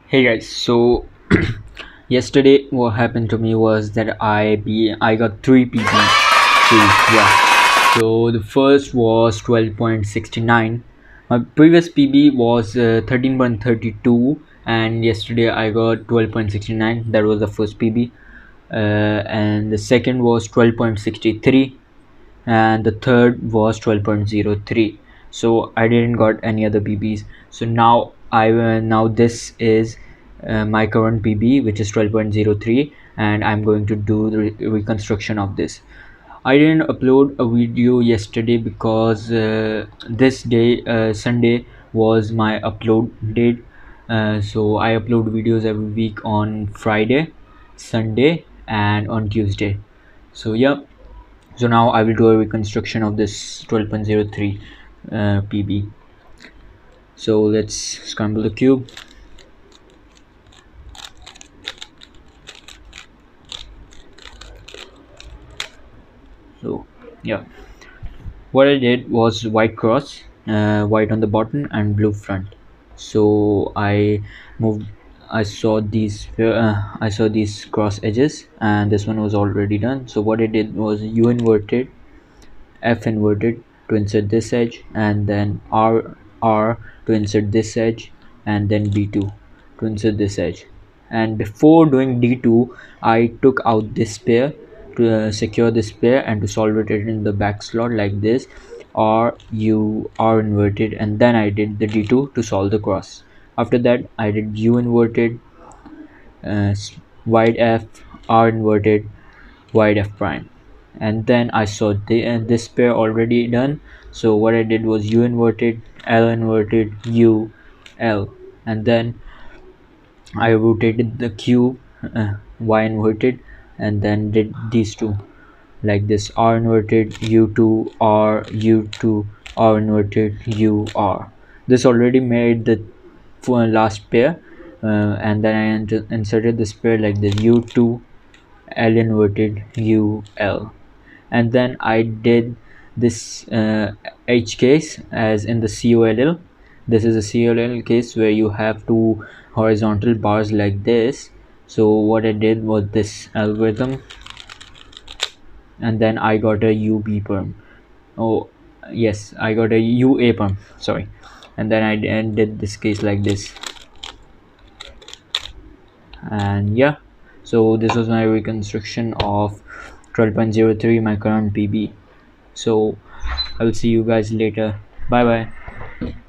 Hey guys, so yesterday what happened to me was that I got three PBs. So yeah, so the first was 12.69. My previous PB was 13.32, and yesterday I got 12.69. That was the first PB, and the second was 12.63, and the third was 12.03. So I didn't got any other PBs. So now this is my current PB, which is 12.03, and I'm going to do the reconstruction of this. I didn't upload a video yesterday because this day, Sunday, was my upload date. So I upload videos every week on Friday, Sunday, and on Tuesday. So yeah, so now I will do a reconstruction of this 12.03 PB. So let's scramble the cube. So yeah, what I did was white cross, white on the bottom and blue front. So I moved. I saw these cross edges, and this one was already done. So what I did was U inverted, F inverted to insert this edge, and then R to insert this edge, and then D2 to insert this edge. And before doing D2, I took out this pair to secure this pair and to solve it in the back slot like this, or U R inverted, and then I did the D2 to solve the cross. After that I did U inverted, uh, wide F, R inverted, wide F prime, and then I saw this pair already done. So what I did was U inverted, L inverted, U, L, and then I rotated the cube, Y inverted, and then did these two like this: R inverted, U2, R, U2, R inverted, U, R. This already made the last pair, and then I inserted this pair like this: U2, L inverted, U, L. And then I did this H case as in the COLL. This is a COLL case where you have two horizontal bars like this. So what I did was this algorithm, and then I got a UB perm. Oh yes, I got a UA perm, sorry. And then I did this case like this, and yeah, so this was my reconstruction of 12.03, my current PB. So I will see you guys later. Bye bye.